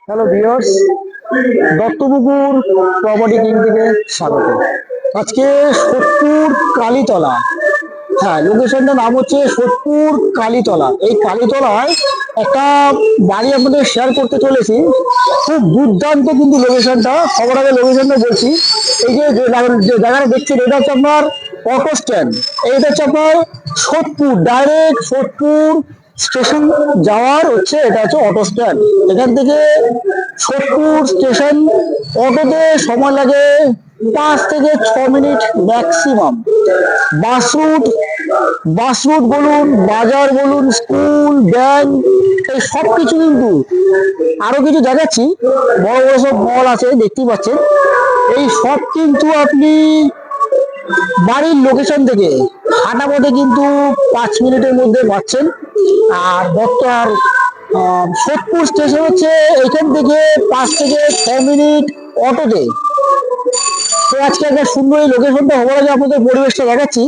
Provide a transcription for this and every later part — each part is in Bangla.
Hello viewers, Duttapukur property king থেকে স্বাগত। আজকে সোদপুর কালীতলা, হ্যাঁ লোকেশনটার নাম হচ্ছে সোদপুর কালীতলা। এই কালীতলায় একটা বাড়ি আপনাদের শেয়ার করতে চলেছি। খুব দুর্দান্ত কিন্তু লোকেশনটা। সবার আগে লোকেশনটা বলছি। এই যে জায়গাটা দেখছেন, এটা হচ্ছে আপনার অটো স্ট্যান্ড। এইটা হচ্ছে আপনার সোদপুর, ডাইরেক্ট সোদপুর স্টেশন যাওয়ার হচ্ছে এটা হচ্ছে অটো স্ট্যান্ড। এখান থেকে সোদপুর স্টেশন অটোতে সময় লাগে 5 থেকে 6 মিনিট ম্যাক্সিমাম। বাস রুট বলুন, বাজার বলুন, স্কুল, ব্যাংক, এই সব কিছু কিন্তু আরো কিছু দেখাচ্ছি। বড় বড় সব মল আছে দেখতেই পাচ্ছেন। এই সব কিন্তু আপনি বাড়ির লোকেশন থেকে হাঁটা পথে কিন্তু 5 মিনিটের মধ্যে পাচ্ছেন। আর বর্তমান সোদপুর স্টেশন হচ্ছে এখান থেকে 5 থেকে 6 মিনিট অটোতে। তো আজকে একটা সুন্দর এই লোকেশনটা হওয়ার আগে আপনাদের পরিবেশটা দেখাচ্ছি।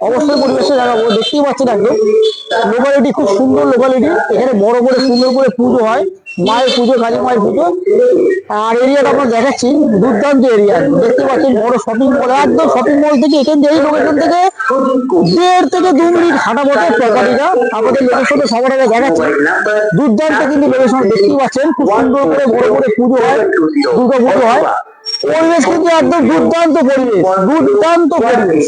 অবশ্যই পরিবেশটা দেখাবো। দেখতেই পাচ্ছেন একদম লোকালিটি, খুব সুন্দর লোকালিটি। এখানে বড় করে সুন্দর করে পুজো হয়, মায়ের পুজো, কালী মায়ের পুজো। আর এরিয়াটা আমরা দেখাচ্ছি, দুর্দান্ত এরিয়া। দেখতে পাচ্ছেন বড় শপিং মল, একদম শপিং মল থেকে এখান থেকে লোকেশন থেকে 1.5 থেকে 2 মিনিট হাঁটা পথে প্রপার্টিটা আমাদের লোকেশনে সবার আগে দেখাচ্ছি। দুর্দান্ত কিন্তু লোকেশন দেখতেই পাচ্ছেন, খুব সুন্দর করে বড় করে পুজো হয়, দুর্গা পুজো হয়। পরিবেশ কিন্তু একদম দুর্দান্ত পরিবেশ, দুর্দান্ত পরিবেশ।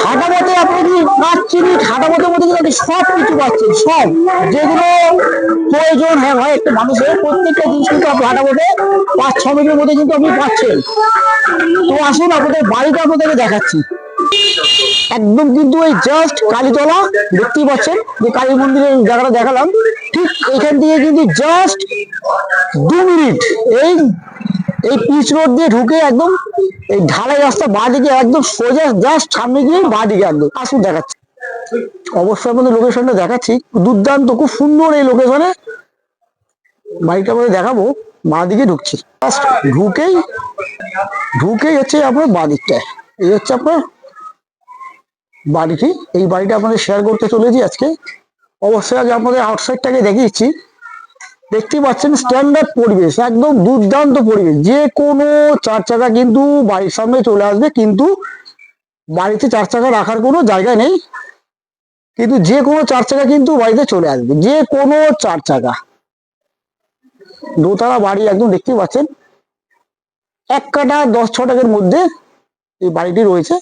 হাঁটা পথে আপনি কি 5 মিনিট হাঁটা পথের মধ্যে কিন্তু আপনি সব কিছু পাচ্ছেন। সব যেগুলো প্রয়োজন হয় একটা মানুষের, প্রত্যেকটা জিনিস কিন্তু আপনি হাঁটা পথে 5-6 মিনিটের মধ্যে কিন্তু আপনি পাচ্ছেন। তো আসুন আপনাদের বাড়িটা আপনাদেরকে দেখাচ্ছি। একদম কিন্তু এই জাস্ট কালীতলা দেখতেই পাচ্ছেন, যে কালী মন্দিরের জায়গাটা দেখালাম, ঠিক এখান থেকে কিন্তু জাস্ট 2 মিনিট এই এই পিচ রোড দিয়ে ঢুকে একদম এই ঢালাই রাস্তা বাঁ দিকে একদম সোজা জাস্ট সামনে গিয়ে বাঁ দিকে একদম আসুন দেখাচ্ছি। অবশ্যই আপনাদের লোকেশনটা দেখাচ্ছি, দুর্দান্ত খুব সুন্দর এই লোকেশনে বাড়িটা আপনাদের দেখাবো। বাঁ দিকে ঢুকছি, জাস্ট ঢুকেই হচ্ছে আপনার বাঁ দিকটায় এই হচ্ছে আপনার বাড়িটি। এই বাড়িটা আপনাদের শেয়ার করতে চলেছি আজকে। অবশ্যই আগে আপনাদের আউটসাইডটাকে দেখিয়েছি। দেখতে পাচ্ছেন স্ট্যান্ডার্ড পরিবেশ, একদম দুর্দান্ত পরিবেশ। যে কোনো 4 চাকা কিন্তু বাড়ির সামনে চলে আসবে, কিন্তু বাড়িতে 4 চাকা রাখার কোনো জায়গা নেই, কিন্তু যে কোনো 4 চাকা কিন্তু বাড়িতে চলে আসবে, যে কোনো 4 চাকা। দোতলা বাড়ি একদম দেখতে পাচ্ছেন, 1 কাঠা 10 ছটাকের মধ্যে এই বাড়িটি রয়েছে।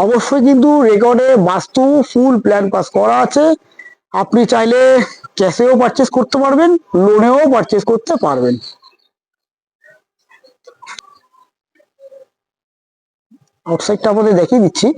অবশ্যই কিন্তু রেকর্ডে বাস্তু ফুল প্ল্যান পাস করা আছে। আপনি চাইলে ক্যাশেও পারচেস করতে পারবেন, লোনেও পারচেস করতে পারবেন। আউটসাইডটা আপনাদের দেখিয়ে দিচ্ছি।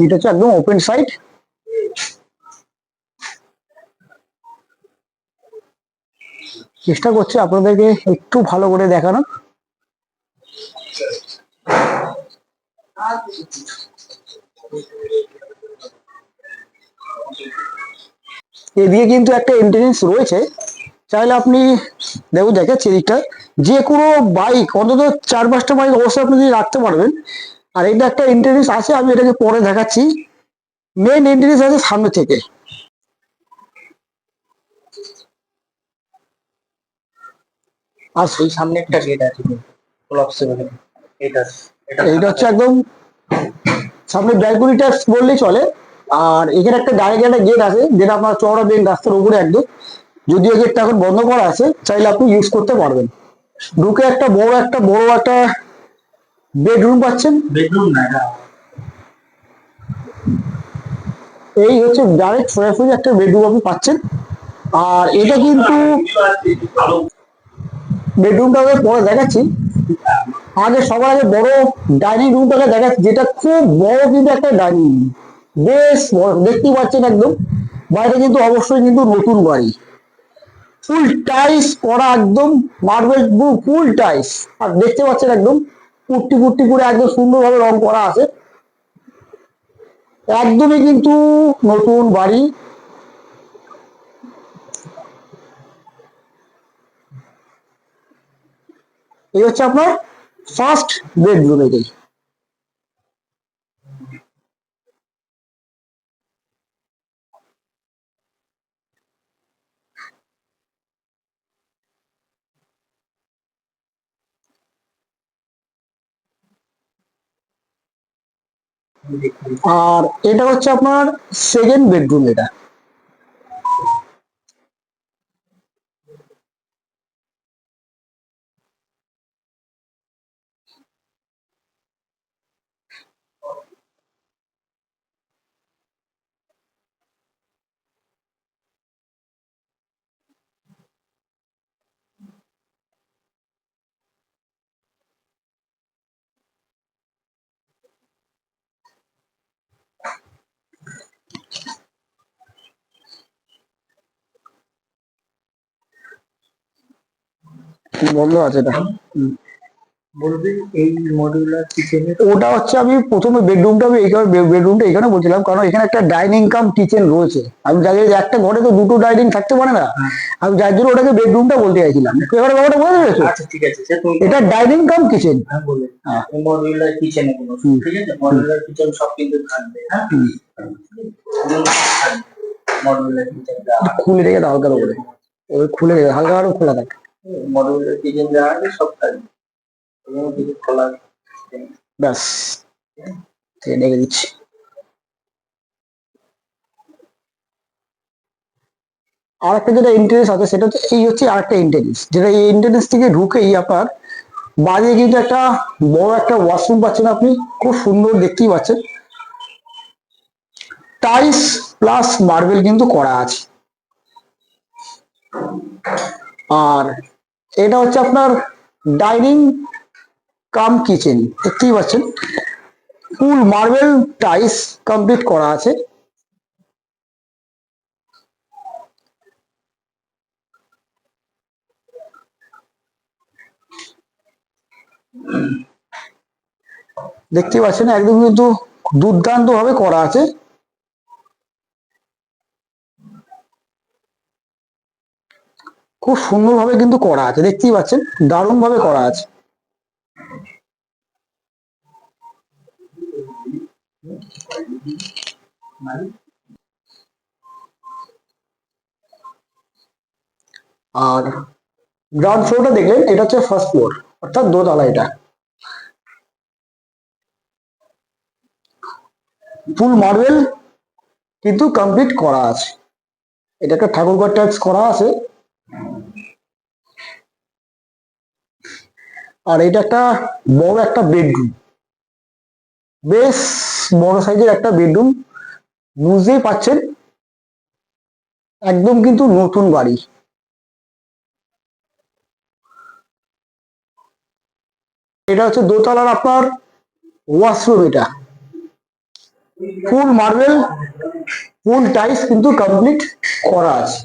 এটা হচ্ছে একদম ওপেন সাইড। চেষ্টা করছি আপনাদেরকে একটু ভালো করে দেখানো। এদিকে কিন্তু একটা এন্ট্রেন্স রয়েছে, চাইলে আপনি দেখাচ্ছি এদিকটা, যে কোনো বাইক অন্তত 4-5টা বাইক অবশ্যই আপনি রাখতে পারবেন। আর এটা একটা এন্ট্রেন্স আছে, আমি এটাকে পরে দেখাচ্ছি। মেন এন্ট্রেন্স আছে সামনে থেকে। আর ওই সামনে একটা গেট আছে, এইটা হচ্ছে একদম সামনে ব্যালকনি ট্যাক্স বললেই চলে। আর এখানে একটা ডাইরেক্ট একটা গেট আছে, যেটা আপনার চওড়া মেন রাস্তার উপরে একদম। যদিও গেটটা এখন বন্ধ করা আছে, চাইলে আপনি ইউজ করতে পারবেন। ঢুকে একটা বড় একটা বেডরুম পাচ্ছেন। বেডরুম না এটা, এই হচ্ছে ডাইরেক্ট সোজাসুজি একটা বেডরুম আপনি পাচ্ছেন। আর এটা কিন্তু বেডরুমটা পরে দেখাচ্ছি। আগে সবার আগে বড় ডাইনিং রুমটাকে দেখাচ্ছি, যেটা খুব বড় কিন্তু একটা ডাইনিং, বেশ বড় দেখতেই পাচ্ছেন একদম। বাড়িটা কিন্তু অবশ্যই কিন্তু নতুন বাড়ি। ফুল টাইস করা, একদম মার্বেল ফুল টাইস। আর দেখতে পাচ্ছেন একদম পুট্টি পুট্টি করে একদম সুন্দরভাবে রং করা আছে। একদমই কিন্তু নতুন বাড়ি। এই হচ্ছে আপনার ফার্স্ট বেডরুম এটাই। আর এটা হচ্ছে আপনার সেকেন্ড বেডরুম এটা। বন্ধ আছে এটা। বলবি এই মডিউলার কিচেনে ওটা হচ্ছে আমি প্রথমে বেডরুমটা, আমি এই বেডরুমটা এখানে বলছিলাম কারণ এখানে একটা ডাইনিং কাম কিচেন রয়েছে। আমি যাই একটা ঘরে তো দুটো ডাইনিং থাকতে পারে না, আমি যার জন্য ওটাকে বেডরুমটা বলতে চাইছিলাম। এবারে ব্যাপারটা বুঝতে পেরেছো? আচ্ছা ঠিক আছে, সে তুমি এটা ডাইনিং কাম কিচেন। হ্যাঁ বলে হ্যাঁ। মডিউলার কিচেনে কোনো ঠিক আছে, মডিউলার কিচেন সব কিন্তু থাকবে। হ্যাঁ মডিউলার কিচেনটা খুলে রেখে দাও হালকা করে, ওই খুলে রেখে হালকা করে খোলা থাকে। মডিউলার কিচেন যা আছে সব থাকবে, কোনো কিছু খোলা ব্যাস রেখে দিচ্ছি। আর একটা যেটা এন্ট্রেন্স আছে সেটা হচ্ছে এই হচ্ছে আরেকটা এন্ট্রেন্স, যেটা এই এন্ট্রেন্স থেকে ঢুকেই আপনার বাড়িতে কিন্তু একটা বড় একটা ওয়াশরুম পাচ্ছেন আপনি, খুব সুন্দর দেখতেই পাচ্ছেন। টাইলস প্লাস মার্বেল কিন্তু করা আছে। আর এটা হচ্ছে আপনার ডাইনিং কাম কিচেন, দেখতেই পাচ্ছেন ফুল মার্বেল টাইলস কমপ্লিট করা আছে। দেখতেই পাচ্ছেন একদম কিন্তু দুর্দান্ত ভাবে করা আছে। খুব সুন্দরভাবে কিন্তু করা আছে, দেখতেই পাচ্ছেন দারুণ ভাবে করা আছে। আর গ্রাউন্ড ফ্লোরটা দেখলেন, এটা হচ্ছে ফার্স্ট ফ্লোর, অর্থাৎ দোতলা। এটা ফুল মার্বেল কিন্তু কমপ্লিট করা আছে। এটা একটা ঠাকুরঘর টাইপস করা আছে। আর এটা একটা বড় একটা বেডরুম, বেশ বড় সাইজের একটা বেডরুম। বুঝতেই পাচ্ছেন একদম কিন্তু নতুন বাড়ি। এটা হচ্ছে দোতলার আপনার ওয়াশরুম। এটা ফুল মার্বেল ফুল টাইলস কিন্তু কমপ্লিট করা আছে।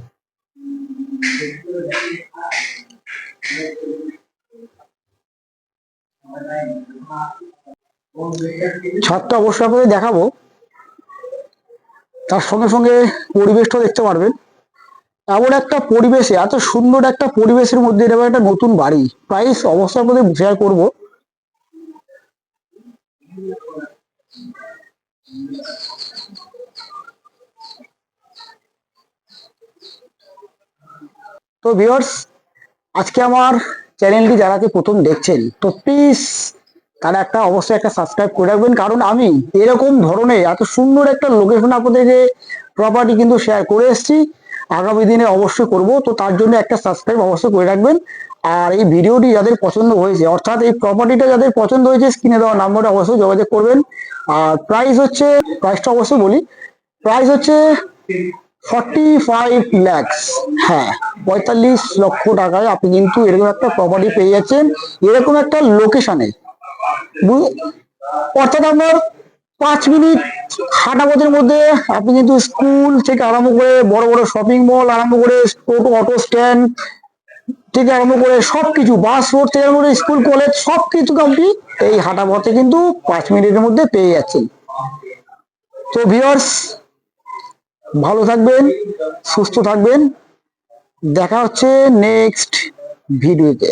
ছাদটা অবশ্যই আপনাদের দেখাবো, তার সঙ্গে সঙ্গে পরিবেশটা দেখতে পারবেন। এমন একটা পরিবেশে, এত সুন্দর একটা পরিবেশের মধ্যে এরকম একটা নতুন বাড়ি, প্রাইস অবশ্যই আপনাদের শেয়ার করব। তো ভিউয়ার্স, আজকে আমার চ্যানেলটি যারা প্রথম দেখছেন তো প্লিজ তারা অবশ্যই একটা সাবস্ক্রাইব করে রাখবেন, কারণ আমি এরকম ধরনের এত সুন্দর একটা লোকেশন আপনাদেরকে প্রপার্টি কিন্তু শেয়ার করে এসেছি, আগামী দিনে অবশ্যই করব। তো তার জন্য একটা সাবস্ক্রাইব অবশ্যই করে রাখবেন। আর এই ভিডিওটি যাদের পছন্দ হয়েছে, অর্থাৎ এই প্রপার্টিটা যাদের পছন্দ হয়েছে, স্ক্রিনে দেওয়া নাম্বারে অবশ্যই যোগাযোগ করবেন। আর প্রাইসটা অবশ্যই বলি, প্রাইস হচ্ছে 45 lakhs। হ্যাঁ, 45 লক্ষ টাকায় আপনি কিন্তু এরকম একটা প্রপার্টি পেয়ে যাচ্ছেন, এরকম একটা লোকেশনে। অর্থাৎ আপনার 5 মিনিট হাঁটা পথের মধ্যে আপনি কিন্তু স্কুল থেকে আরম্ভ করে বড় বড় শপিং মল আরম্ভ করে টোটো অটো স্ট্যান্ড থেকে আরম্ভ করে সবকিছু, বাস রোড থেকে আরম্ভ করে স্কুল কলেজ সবকিছু আপনি এই হাঁটা পথে কিন্তু 5 মিনিটের মধ্যে পেয়ে যাচ্ছেন। তো ভিউয়ার্স, ভালো থাকবেন, সুস্থ থাকবেন, দেখা হচ্ছে নেক্সট ভিডিওতে।